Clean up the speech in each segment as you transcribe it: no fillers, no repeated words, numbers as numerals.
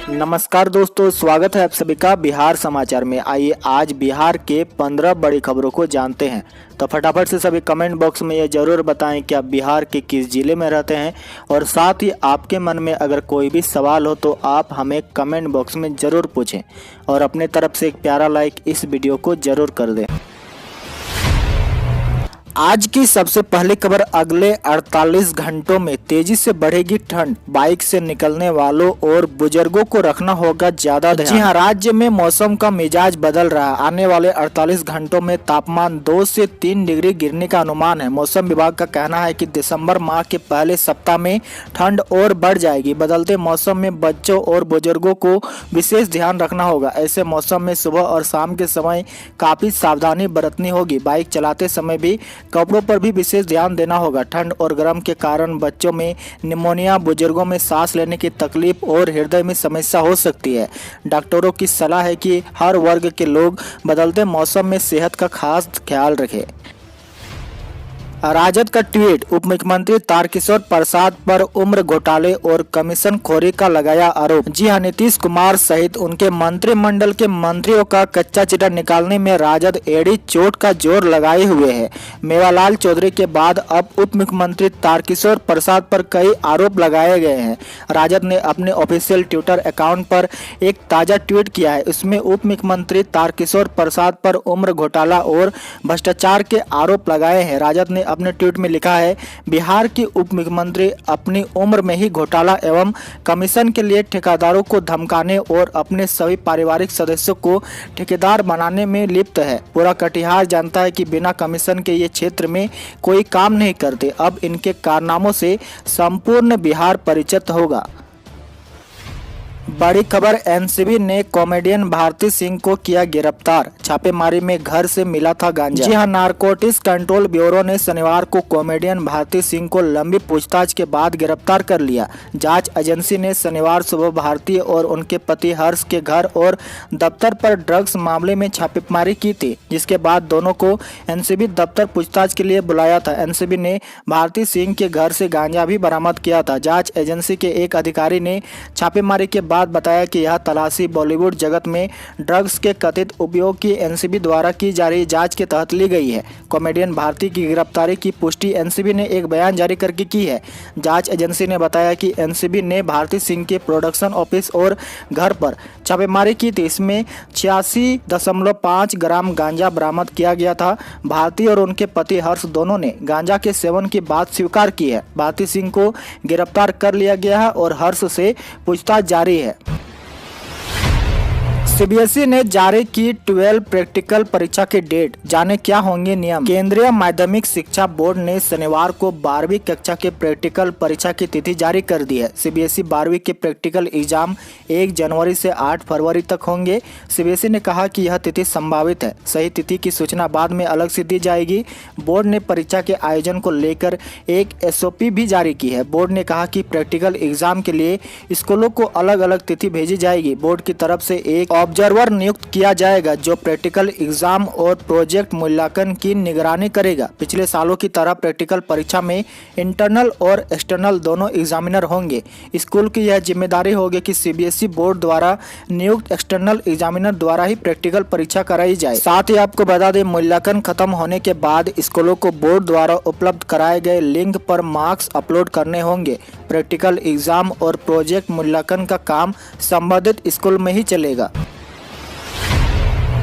नमस्कार दोस्तों, स्वागत है आप सभी का बिहार समाचार में। आइए आज बिहार के 15 बड़ी खबरों को जानते हैं। तो फटाफट से सभी कमेंट बॉक्स में ये जरूर बताएं कि आप बिहार के किस जिले में रहते हैं, और साथ ही आपके मन में अगर कोई भी सवाल हो तो आप हमें कमेंट बॉक्स में ज़रूर पूछें और अपने तरफ से एक प्यारा लाइक इस वीडियो को ज़रूर कर दें। आज की सबसे पहली खबर, अगले 48 घंटों में तेजी से बढ़ेगी ठंड, बाइक से निकलने वालों और बुजुर्गों को रखना होगा ज्यादा ध्यान। जी हां, राज्य में मौसम का मिजाज बदल रहा है। आने वाले 48 घंटों में तापमान 2 से 3 डिग्री गिरने का अनुमान है। मौसम विभाग का कहना है कि दिसंबर माह के पहले सप्ताह में ठंड और बढ़ जाएगी। बदलते मौसम में बच्चों और बुजुर्गों को विशेष ध्यान रखना होगा। ऐसे मौसम में सुबह और शाम के समय काफी सावधानी बरतनी होगी। बाइक चलाते समय भी कपड़ों पर भी विशेष ध्यान देना होगा। ठंड और गर्म के कारण बच्चों में निमोनिया, बुजुर्गों में सांस लेने की तकलीफ और हृदय में समस्या हो सकती है। डॉक्टरों की सलाह है कि हर वर्ग के लोग बदलते मौसम में सेहत का खास ख्याल रखें। राजद का ट्वीट, उप मुख्यमंत्री तारकिशोर प्रसाद पर उम्र घोटाले और कमीशन खोरी का लगाया आरोप। जी हां, नीतीश कुमार सहित उनके मंत्रिमंडल के मंत्रियों का कच्चा चिट्ठा निकालने में राजद एड़ी चोट का जोर लगाए हुए है। मेवालाल चौधरी के बाद अब उप मुख्यमंत्री तारकिशोर प्रसाद पर कई आरोप लगाए गए हैं। राजद ने अपने ऑफिशियल ट्विटर अकाउंट पर एक ताजा ट्वीट किया है। इसमें उप मुख्यमंत्री तारकिशोर प्रसाद पर उम्र घोटाला और भ्रष्टाचार के आरोप लगाए हैं। राजद ने अपने ट्वीट में लिखा है, बिहार की उप मुख्यमंत्री अपनी उम्र में ही घोटाला एवं कमीशन के लिए ठेकेदारों को धमकाने और अपने सभी पारिवारिक सदस्यों को ठेकेदार बनाने में लिप्त है। पूरा कटिहार जानता है कि बिना कमीशन के ये क्षेत्र में कोई काम नहीं करते। अब इनके कारनामों से संपूर्ण बिहार परिचित होगा। बड़ी खबर, एनसीबी ने कॉमेडियन भारती सिंह को किया गिरफ्तार। छापेमारी में घर से मिला था गांजा। जी हां, नारकोटिक्स कंट्रोल ब्यूरो ने शनिवार को कॉमेडियन भारती सिंह को लंबी पूछताछ के बाद गिरफ्तार कर लिया। जांच एजेंसी ने शनिवार सुबह भारती और उनके पति हर्ष के घर और दफ्तर पर ड्रग्स मामले में छापेमारी की थी, जिसके बाद दोनों को एनसीबी दफ्तर पूछताछ के लिए बुलाया था। एनसीबी ने भारती सिंह के घर से गांजा भी बरामद किया था। जाँच एजेंसी के एक अधिकारी ने छापेमारी के बाद बताया कि यह तलाशी बॉलीवुड जगत में ड्रग्स के कथित उपयोग की एनसीबी द्वारा की जा रही जांच के तहत ली गई है। कॉमेडियन भारती की गिरफ्तारी की पुष्टि एनसीबी ने एक बयान जारी करके की है। जांच एजेंसी ने बताया कि एनसीबी ने भारती सिंह के प्रोडक्शन ऑफिस और घर पर छापेमारी की थी। इसमें 86.5 ग्राम गांजा बरामद किया गया था। भारती और उनके पति हर्ष दोनों ने गांजा के सेवन की बात स्वीकार की है। भारती सिंह को गिरफ्तार कर लिया गया है और हर्ष से पूछताछ जारी है। सीबीएसई ने जारी की 12 प्रैक्टिकल परीक्षा की डेट, जाने क्या होंगे नियम। केंद्रीय माध्यमिक शिक्षा बोर्ड ने शनिवार को 12वीं कक्षा के प्रैक्टिकल परीक्षा की तिथि जारी कर दी है। सीबीएसई 12वीं के प्रैक्टिकल एग्जाम 1 जनवरी से 8 फरवरी तक होंगे। सीबीएसई ने कहा कि यह तिथि संभावित है। सही तिथि की सूचना बाद में अलग से दी जाएगी। बोर्ड ने परीक्षा के आयोजन को लेकर एक एसओपी भी जारी की है। बोर्ड ने कहा कि प्रैक्टिकल एग्जाम के लिए स्कूलों को अलग अलग तिथि भेजी जाएगी। बोर्ड की तरफ से एक ऑब्जर्वर नियुक्त किया जाएगा जो प्रैक्टिकल एग्जाम और प्रोजेक्ट मूल्यांकन की निगरानी करेगा। पिछले सालों की तरह प्रैक्टिकल परीक्षा में इंटरनल और एक्सटर्नल दोनों एग्जामिनर होंगे। स्कूल की यह जिम्मेदारी होगी कि सीबीएसई बोर्ड द्वारा नियुक्त एक्सटर्नल एग्जामिनर द्वारा ही प्रैक्टिकल परीक्षा कराई जाए। साथ ही आपको बता दें, मूल्यांकन खत्म होने के बाद स्कूलों को बोर्ड द्वारा उपलब्ध कराए गए लिंक पर मार्क्स अपलोड करने होंगे। प्रैक्टिकल एग्जाम और प्रोजेक्ट मूल्यांकन का काम संबंधित स्कूल में ही चलेगा।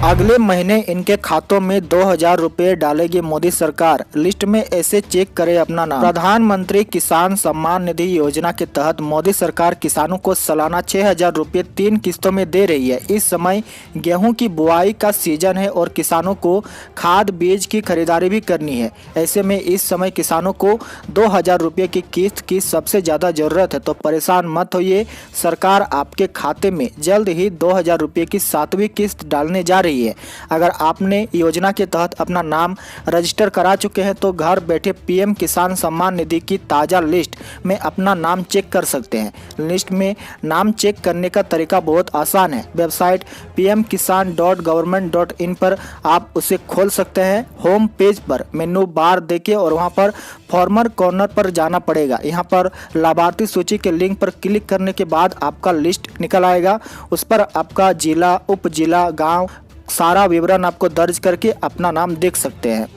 अगले महीने इनके खातों में 2000 रुपये डालेगी मोदी सरकार। लिस्ट में ऐसे चेक करें अपना नाम। प्रधानमंत्री किसान सम्मान निधि योजना के तहत मोदी सरकार किसानों को सालाना 6000 रुपये 3 किस्तों में दे रही है। इस समय गेहूं की बुआई का सीजन है और किसानों को खाद बीज की खरीदारी भी करनी है। ऐसे में इस समय किसानों को 2000 रुपये की किस्त की सबसे ज्यादा जरूरत है, तो परेशान मत होइए। सरकार आपके खाते में जल्द ही 2000 रुपये की 7वीं किस्त डालने जा रही है। अगर आपने योजना के तहत अपना नाम रजिस्टर करा चुके हैं तो घर बैठे पीएम किसान सम्मान निधि की ताज़ा लिस्ट में अपना नाम चेक कर सकते हैं। लिस्ट में नाम चेक करने का तरीका बहुत आसान है। वेबसाइट pmkisan.government.in पर आप उसे खोल सकते हैं। होम पेज पर मेनू बार देखिए और वहां पर फॉर्मर कॉर्नर पर जाना पड़ेगा। यहां पर लाभार्थी सूची के लिंक पर क्लिक करने के बाद आपका लिस्ट निकल आएगा। उस पर आपका जिला, उप जिला, गांव सारा विवरण आपको दर्ज करके अपना नाम देख सकते हैं।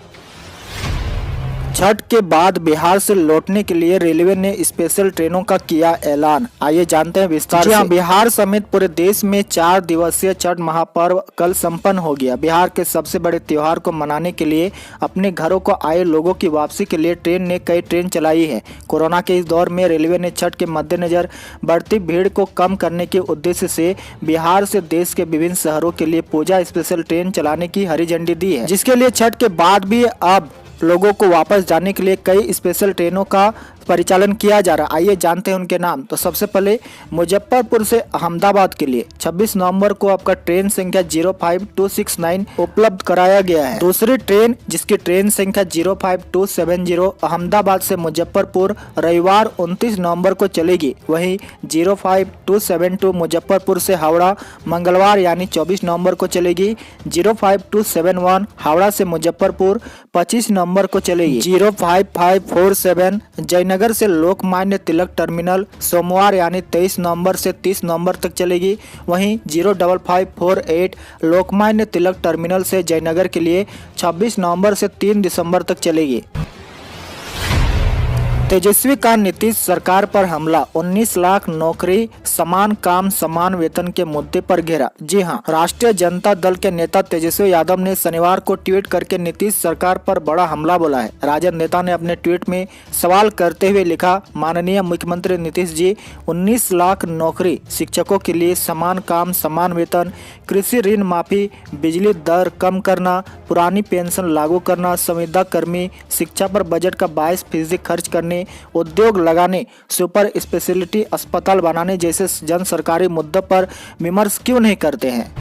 छठ के बाद बिहार से लौटने के लिए रेलवे ने स्पेशल ट्रेनों का किया ऐलान। आइए जानते हैं विस्तार से। बिहार समेत पूरे देश में 4 दिवसीय छठ महापर्व कल संपन्न हो गया। बिहार के सबसे बड़े त्योहार को मनाने के लिए अपने घरों को आए लोगों की वापसी के लिए ट्रेन ने कई ट्रेन चलाई है। कोरोना के इस दौर में रेलवे ने छठ के मद्देनजर बढ़ती भीड़ को कम करने के उद्देश्य से बिहार से देश के विभिन्न शहरों के लिए पूजा स्पेशल ट्रेन चलाने की हरी झंडी दी है, जिसके लिए छठ के बाद भी अब लोगों को वापस जाने के लिए कई स्पेशल ट्रेनों का परिचालन किया जा रहा है। आइए जानते हैं उनके नाम। तो सबसे पहले मुजफ्फरपुर से अहमदाबाद के लिए 26 नवंबर को आपका ट्रेन संख्या 05269 उपलब्ध कराया गया है। दूसरी ट्रेन जिसकी ट्रेन संख्या 05270 अहमदाबाद से मुजफ्फरपुर रविवार 29 नवंबर को चलेगी। वहीं 05272 मुजफ्फरपुर से हावड़ा मंगलवार यानी 24 नवंबर को चलेगी। 05271 हावड़ा से मुजफ्फरपुर 25 नवंबर को चलेगी। 05547 जयनगर से लोकमान्य तिलक टर्मिनल सोमवार यानी 23 नवंबर से 30 नवंबर तक चलेगी। वहीं 05548 लोकमान्य तिलक टर्मिनल से जयनगर के लिए 26 नवंबर से 3 दिसंबर तक चलेगी। तेजस्वी का नीतीश सरकार पर हमला, 19 लाख नौकरी समान काम समान वेतन के मुद्दे पर घेरा। जी हां, राष्ट्रीय जनता दल के नेता तेजस्वी यादव ने शनिवार को ट्वीट करके नीतीश सरकार पर बड़ा हमला बोला है। राजद नेता ने अपने ट्वीट में सवाल करते हुए लिखा, माननीय मुख्यमंत्री नीतीश जी, 19 लाख नौकरी, शिक्षकों के लिए समान काम समान वेतन, कृषि ऋण माफी, बिजली दर कम करना, पुरानी पेंशन लागू करना, संविदा कर्मी, शिक्षा पर बजट का 22% खर्च करने, उद्योग लगाने, सुपर स्पेशलिटी अस्पताल बनाने जैसे जन सरकारी मुद्दों पर विमर्श क्यों नहीं करते हैं।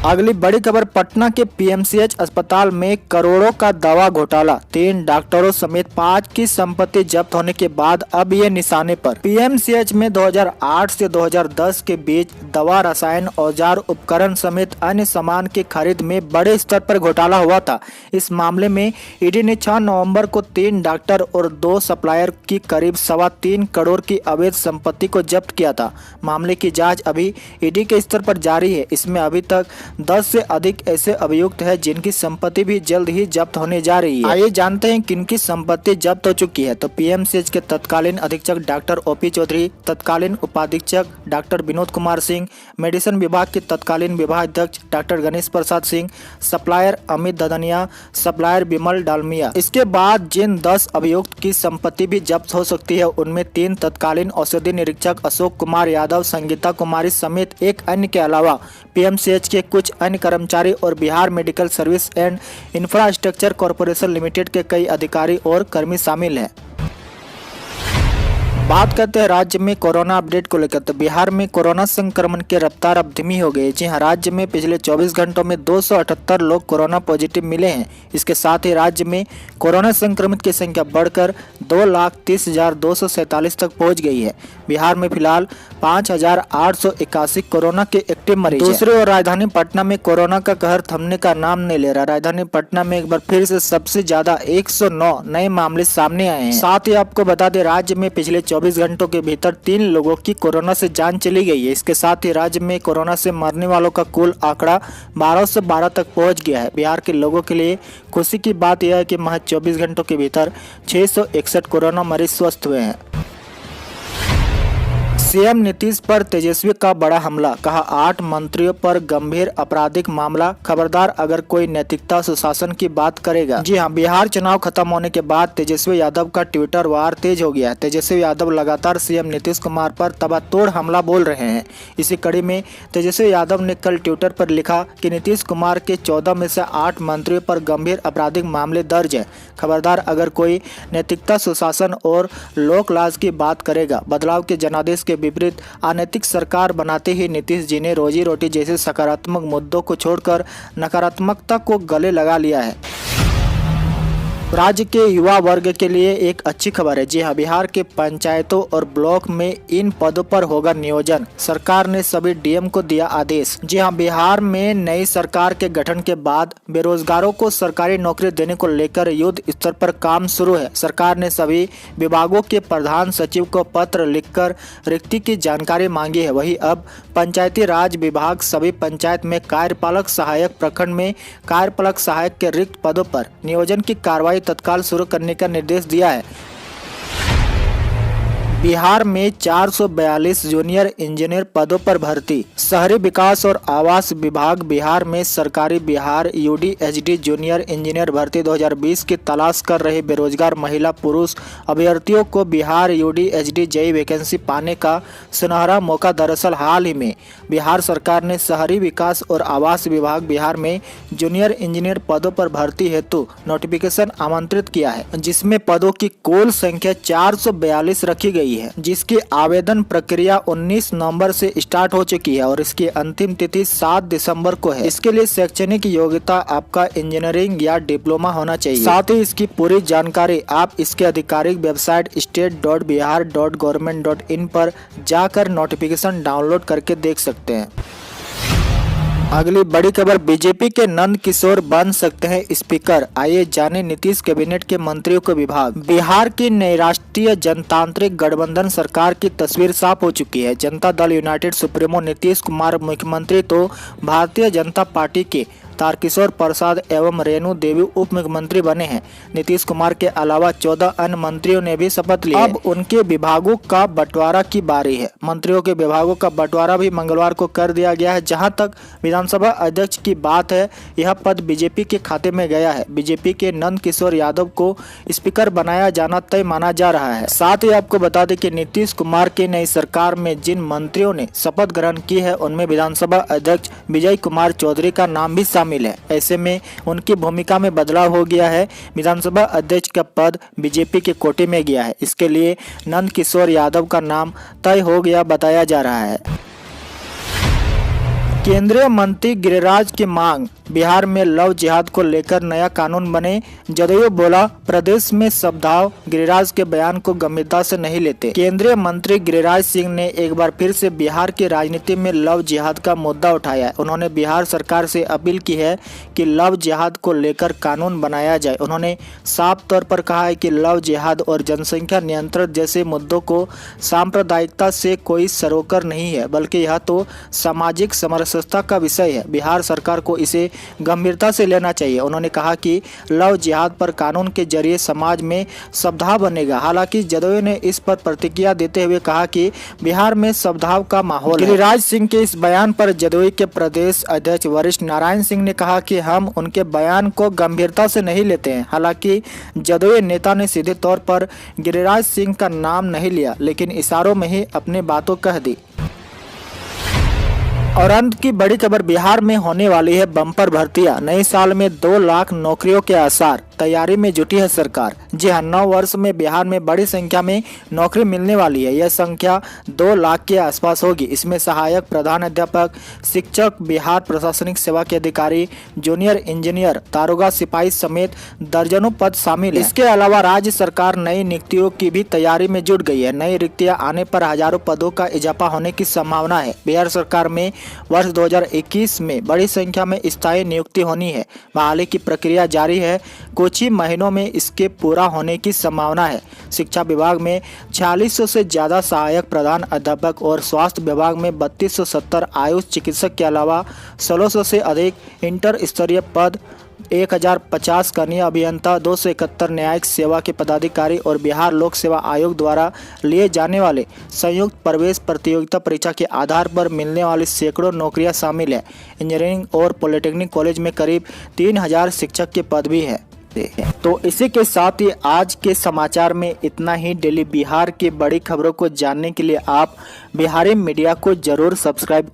अगली बड़ी खबर, पटना के पीएमसीएच अस्पताल में करोड़ों का दवा घोटाला, 3 डॉक्टरों समेत 5 की संपत्ति जब्त होने के बाद अब ये निशाने पर। पीएमसीएच में 2008 से 2010 के बीच दवा, रसायन, औजार, उपकरण समेत अन्य सामान की खरीद में बड़े स्तर पर घोटाला हुआ था। इस मामले में ईडी ने 6 नवंबर को 3 डॉक्टर और 2 सप्लायर की करीब 3.25 करोड़ की अवैध संपत्ति को जब्त किया था। मामले की जाँच अभी ईडी के स्तर पर जारी है। इसमें अभी तक 10 से अधिक ऐसे अभियुक्त हैं जिनकी संपत्ति भी जल्द ही जब्त होने जा रही है। आइए जानते हैं किनकी संपत्ति जब्त हो चुकी है। तो पीएमसीएच के तत्कालीन अधीक्षक डॉक्टर ओपी चौधरी, तत्कालीन उपाधीक्षक डॉक्टर विनोद कुमार सिंह, मेडिसिन विभाग के तत्कालीन विभागाध्यक्ष doctor Ganesh Prasad Singh, supplier Amit ददनिया, supplier विमल डालमिया। इसके बाद जिन 10 अभियुक्त की संपत्ति भी जब्त हो सकती है उनमें 3 तत्कालीन औषधि निरीक्षक अशोक कुमार यादव, संगीता कुमारी समेत एक अन्य के अलावा पीएमसीएच के कुछ अन्य कर्मचारी और Bihar medical service and infrastructure corporation limited के कई अधिकारी और कर्मी शामिल हैं। बात करते हैं राज्य में कोरोना अपडेट को लेकर। तो बिहार में कोरोना संक्रमण की रफ्तार अब धीमी हो गई। जी हां, राज्य में पिछले 24 घंटों में 278 लोग कोरोना पॉजिटिव मिले हैं। इसके साथ ही राज्य में कोरोना संक्रमित की संख्या बढ़कर 2,30,247 तक पहुंच गई है। बिहार में फिलहाल 5,881 कोरोना के एक्टिव मरीज हैं। दूसरी ओर राजधानी पटना में कोरोना का कहर थमने का नाम नहीं ले रहा। राजधानी पटना में एक बार फिर से सबसे ज्यादा 109 नए मामले सामने आए हैं। साथ ही आपको बता दें, राज्य में पिछले 24 घंटों के भीतर 3 लोगों की कोरोना से जान चली गई है। इसके साथ ही राज्य में कोरोना से मरने वालों का कुल आंकड़ा 1212 तक पहुंच गया है। बिहार के लोगों के लिए खुशी की बात यह है कि महज 24 घंटों के भीतर 661 कोरोना मरीज स्वस्थ हुए हैं। सीएम नीतीश पर तेजस्वी का बड़ा हमला, कहा 8 मंत्रियों पर गंभीर आपराधिक मामला, खबरदार अगर कोई नैतिकता सुशासन की बात करेगा। जी हां, बिहार चुनाव खत्म होने के बाद तेजस्वी यादव का ट्विटर वार तेज हो गया है। तेजस्वी यादव लगातार सीएम नीतीश कुमार पर तबातोड़ हमला बोल रहे हैं। इसी कड़ी में तेजस्वी यादव ने कल ट्विटर पर लिखा कि नीतीश कुमार के 14 में से 8 मंत्रियों पर गंभीर आपराधिक मामले दर्ज है। खबरदार अगर कोई नैतिकता सुशासन और लोक लाज की बात करेगा। बदलाव के जनादेश के विपरीत अनैतिक सरकार बनाते ही नीतीश जी ने रोजी रोटी जैसे सकारात्मक मुद्दों को छोड़कर नकारात्मकता को गले लगा लिया है। राज्य के युवा वर्ग के लिए एक अच्छी खबर है। जी हाँ, बिहार के पंचायतों और ब्लॉक में इन पदों पर होगा नियोजन। सरकार ने सभी डीएम को दिया आदेश। जी हाँ, बिहार में नई सरकार के गठन के बाद बेरोजगारों को सरकारी नौकरी देने को लेकर युद्ध स्तर पर काम शुरू है। सरकार ने सभी विभागों के प्रधान सचिव को पत्र लिखकर रिक्ति की जानकारी मांगी है। वहीं अब पंचायती राज विभाग सभी पंचायत में कार्यपालक सहायक, प्रखंड में कार्यपालक सहायक के रिक्त पदों पर नियोजन की कार्रवाई तत्काल शुरू करने का निर्देश दिया है। बिहार में 442 जूनियर इंजीनियर पदों पर भर्ती। शहरी विकास और आवास विभाग बिहार में सरकारी बिहार यूडीएचडी जूनियर इंजीनियर भर्ती 2020 की तलाश कर रहे बेरोजगार महिला पुरुष अभ्यर्थियों को बिहार यूडीएचडी जेई वैकेंसी पाने का सुनहरा मौका। दरअसल हाल ही में बिहार सरकार ने शहरी विकास और आवास विभाग बिहार में जूनियर इंजीनियर पदों पर भर्ती हेतु नोटिफिकेशन आमंत्रित किया है, जिसमें पदों की कुल संख्या 442 रखी गई है, जिसकी आवेदन प्रक्रिया 19 नवंबर से स्टार्ट हो चुकी है और इसकी अंतिम तिथि 7 दिसंबर को है। इसके लिए शैक्षणिक योग्यता आपका इंजीनियरिंग या डिप्लोमा होना चाहिए। साथ ही इसकी पूरी जानकारी आप इसके आधिकारिक वेबसाइट state.bihar.government.in पर जाकर नोटिफिकेशन डाउनलोड करके देख सकते हैं। अगली बड़ी खबर, बीजेपी के नंद किशोर बन सकते हैं स्पीकर। आइए जाने नीतीश कैबिनेट के मंत्रियों को विभाग। बिहार की नई राष्ट्रीय जनतांत्रिक गठबंधन सरकार की तस्वीर साफ हो चुकी है। जनता दल यूनाइटेड सुप्रीमो नीतीश कुमार मुख्यमंत्री तो भारतीय जनता पार्टी के तारकिशोर प्रसाद एवं रेणु देवी उप मुख्यमंत्री बने हैं। नीतीश कुमार के अलावा 14 अन्य मंत्रियों ने भी शपथ ली। अब उनके विभागों का बंटवारा की बारी है। मंत्रियों के विभागों का बंटवारा भी मंगलवार को कर दिया गया है। जहां तक विधानसभा अध्यक्ष की बात है, यह पद बीजेपी के खाते में गया है। बीजेपी के नंद किशोर यादव को स्पीकर बनाया जाना तय माना जा रहा है। साथ ही आपको बता दें कि नीतीश कुमार की नई सरकार में जिन मंत्रियों ने शपथ ग्रहण की है, उनमें विधानसभा अध्यक्ष विजय कुमार चौधरी का नाम भी शामिल है। ऐसे में उनकी भूमिका में बदलाव हो गया है। विधानसभा अध्यक्ष का पद बीजेपी के कोटे में गया है। इसके लिए नंद किशोर यादव का नाम तय हो गया बताया जा रहा है। केंद्रीय मंत्री गिरिराज की मांग, बिहार में लव जिहाद को लेकर नया कानून बने। जदयू बोला, प्रदेश में सद्भाव। गिरिराज के बयान को गंभीरता से नहीं लेते। केंद्रीय मंत्री गिरिराज सिंह ने एक बार फिर से बिहार की राजनीति में लव जिहाद का मुद्दा उठाया है। उन्होंने बिहार सरकार से अपील की है कि लव जिहाद को लेकर कानून बनाया जाए। उन्होंने साफ तौर पर कहा है कि लव जिहाद और जनसंख्या नियंत्रण जैसे मुद्दों को सांप्रदायिकता से कोई सरोकर नहीं है, बल्कि यह तो सामाजिक समरसता का विषय है। बिहार सरकार को इसे गंभीरता से लेना चाहिए। उन्होंने कहा कि लव जिहाद पर कानून के जरिए समाज में सद्भाव बनेगा। हालांकि जदयू ने इस पर प्रतिक्रिया देते हुए कहा कि बिहार में सद्भाव का माहौल है। गिरिराज सिंह के इस बयान पर जदयू के प्रदेश अध्यक्ष वरिष्ठ नारायण सिंह ने कहा कि हम उनके बयान को गंभीरता से नहीं लेते हैं। हालांकि जदयू नेता ने सीधे तौर पर गिरिराज सिंह का नाम नहीं लिया, लेकिन इशारों में ही अपनी बातों कह दी। और अंत की बड़ी खबर, बिहार में होने वाली है बम्पर भर्तियां। नए साल में 2 लाख नौकरियों के आसार, तैयारी में जुटी है सरकार। जी हाँ, 9 वर्ष में बिहार में बड़ी संख्या में नौकरी मिलने वाली है। यह संख्या 2 लाख के आसपास होगी। इसमें सहायक प्रधान अध्यापक, शिक्षक, बिहार प्रशासनिक सेवा के अधिकारी, जूनियर इंजीनियर, दारोगा, सिपाही समेत दर्जनों पद शामिल है। इसके अलावा राज्य सरकार नई नियुक्तियों की भी तैयारी में जुट गई है। नई रिक्तियां आने पर हजारों पदों का इजाफा होने की संभावना है। बिहार सरकार में वर्ष 2021 में बड़ी संख्या में स्थायी नियुक्ति होनी है। बहाली की प्रक्रिया जारी है। कुछ ही महीनों में इसके पूरा होने की संभावना है। शिक्षा विभाग में 4600 से ज्यादा सहायक प्रधान अध्यापक और स्वास्थ्य विभाग में 3270 आयुष चिकित्सक के अलावा 1600 से अधिक इंटर स्तरीय पद, 1050 कनीय अभियंता, 271 न्यायिक सेवा के पदाधिकारी और बिहार लोक सेवा आयोग द्वारा लिए जाने वाले संयुक्त प्रवेश प्रतियोगिता परीक्षा के आधार पर मिलने वाली सैकड़ों नौकरियां शामिल है। इंजीनियरिंग और पॉलिटेक्निक कॉलेज में करीब 3000 शिक्षक के पद भी है। तो इसी के साथ ही आज के समाचार में इतना ही। डेली बिहार की बड़ी खबरों को जानने के लिए आप बिहारी मीडिया को जरूर सब्सक्राइब